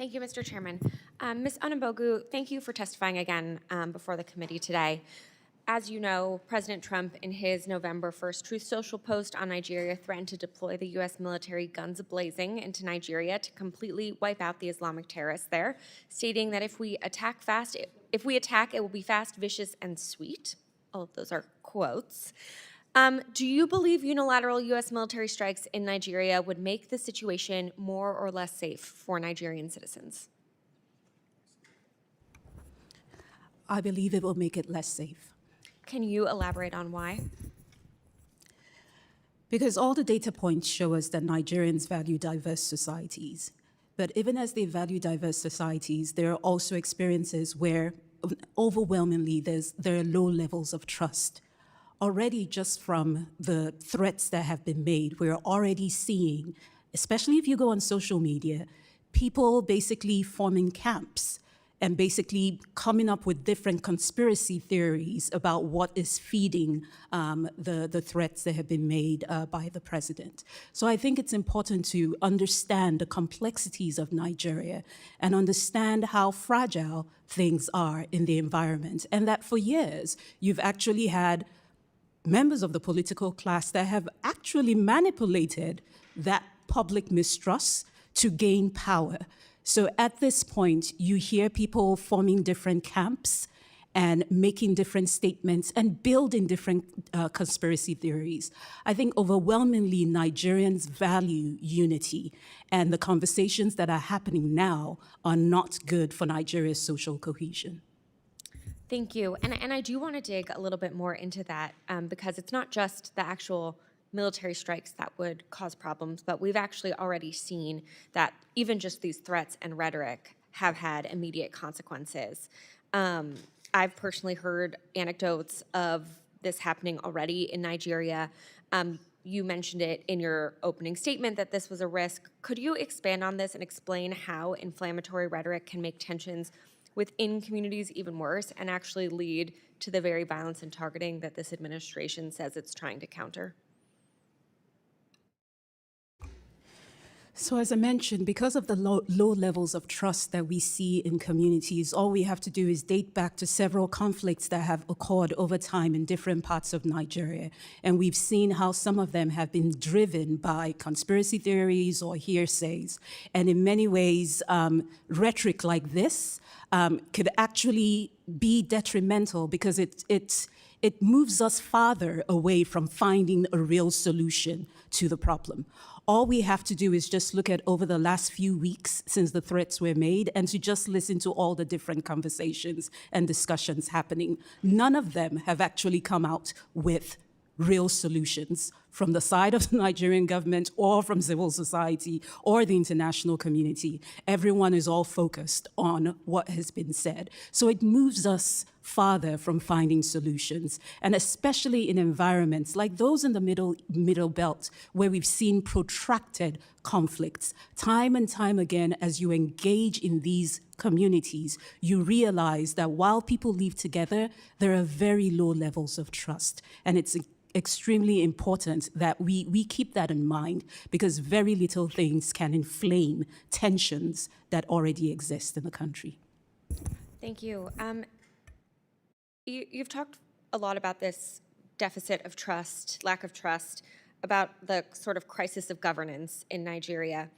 Thank you, Mr. Chairman. Ms. Onubogu, thank you for testifying again before the committee today. As you know, President Trump, in his November 1st Truth Social post on Nigeria, threatened to deploy the U.S. military guns blazing into Nigeria to completely wipe out the Islamic terrorists there, stating that if we attack, it will be fast, vicious, and sweet. All of those are quotes. Do you believe unilateral U.S. military strikes in Nigeria would make the situation more or less safe for Nigerian citizens? I believe it will make it less safe. Can you elaborate on why? Because all the data points show us that Nigerians value diverse societies. But even as they value diverse societies, there are also experiences where overwhelmingly there are low levels of trust. Already just from the threats that have been made, we're already seeing, especially if you go on social media, people basically forming camps and basically coming up with different conspiracy theories about what is feeding the threats that have been made by the president. So I think it's important to understand the complexities of Nigeria and understand how fragile things are in the environment, and that for years you've actually had members of the political class that have actually manipulated that public mistrust to gain power. So at this point, you hear people forming different camps and making different statements and building different conspiracy theories. I think overwhelmingly Nigerians value unity, and the conversations that are happening now are not good for Nigeria's social cohesion. Thank you. And I do want to dig a little bit more into that because it's not just the actual military strikes that would cause problems, but we've actually already seen that even just these threats and rhetoric have had immediate consequences. I've personally heard anecdotes of this happening already in Nigeria. You mentioned it in your opening statement that this was a risk. Could you expand on this and explain how inflammatory rhetoric can make tensions within communities even worse and actually lead to the very violence and targeting that this administration says it's trying to counter? So as I mentioned, because of the low levels of trust that we see in communities, all we have to do is date back to several conflicts that have occurred over time in different parts of Nigeria. And we've seen how some of them have been driven by conspiracy theories or hearsays. And in many ways, rhetoric like this could actually be detrimental because it moves us farther away from finding a real solution to the problem. All we have to do is just look at over the last few weeks since the threats were made and to just listen to all the different conversations and discussions happening. None of them have actually come out with real solutions from the side of the Nigerian government or from civil society or the international community. Everyone is all focused on what has been said. So it moves us farther from finding solutions, and especially in environments like those in the middle belt, where we've seen protracted conflicts. Time and time again, as you engage in these communities, you realize that while people live together, there are very low levels of trust. And it's extremely important that we keep that in mind, because very little things can inflame tensions that already exist in the country. Thank you. You've talked a lot about this deficit of trust, lack of trust, about the sort of crisis of governance in Nigeria.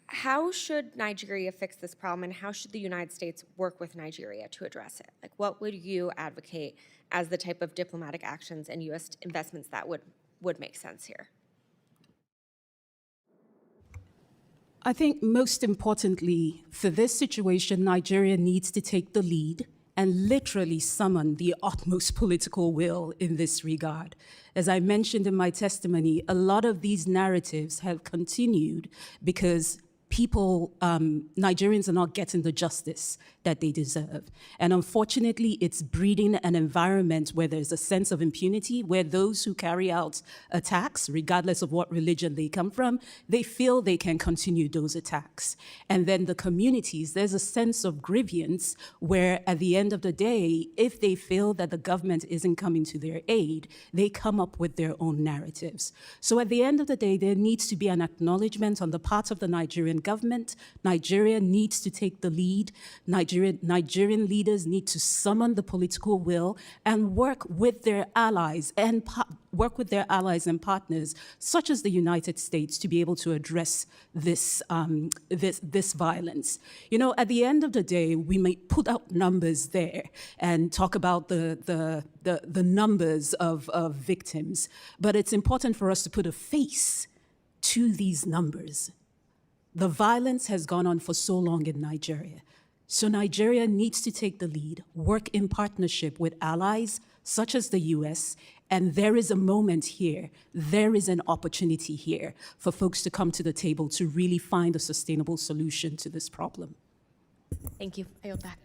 How should Nigeria fix this problem, and how should the United States work with Nigeria to address it? Like, what would you advocate as the type of diplomatic actions and U.S. investments that would make sense here? I think most importantly, for this situation, Nigeria needs to take the lead and literally summon the utmost political will in this regard. As I mentioned in my testimony, a lot of these narratives have continued because people, Nigerians are not getting the justice that they deserve. And unfortunately, it's breeding an environment where there's a sense of impunity, where those who carry out attacks, regardless of what religion they come from, they feel they can continue those attacks. And then the communities, there's a sense of grievance where at the end of the day, if they feel that the government isn't coming to their aid, they come up with their own narratives. So at the end of the day, there needs to be an acknowledgement on the part of the Nigerian government. Nigeria needs to take the lead. Nigerian leaders need to summon the political will and work with their allies and partners, such as the United States, to be able to address this violence. You know, at the end of the day, we may put out numbers there and talk about the numbers of victims, but it's important for us to put a face to these numbers. The violence has gone on for so long in Nigeria. So Nigeria needs to take the lead, work in partnership with allies such as the US, and there is a moment here, there is an opportunity here for folks to come to the table to really find a sustainable solution to this problem. Thank you. I yield back.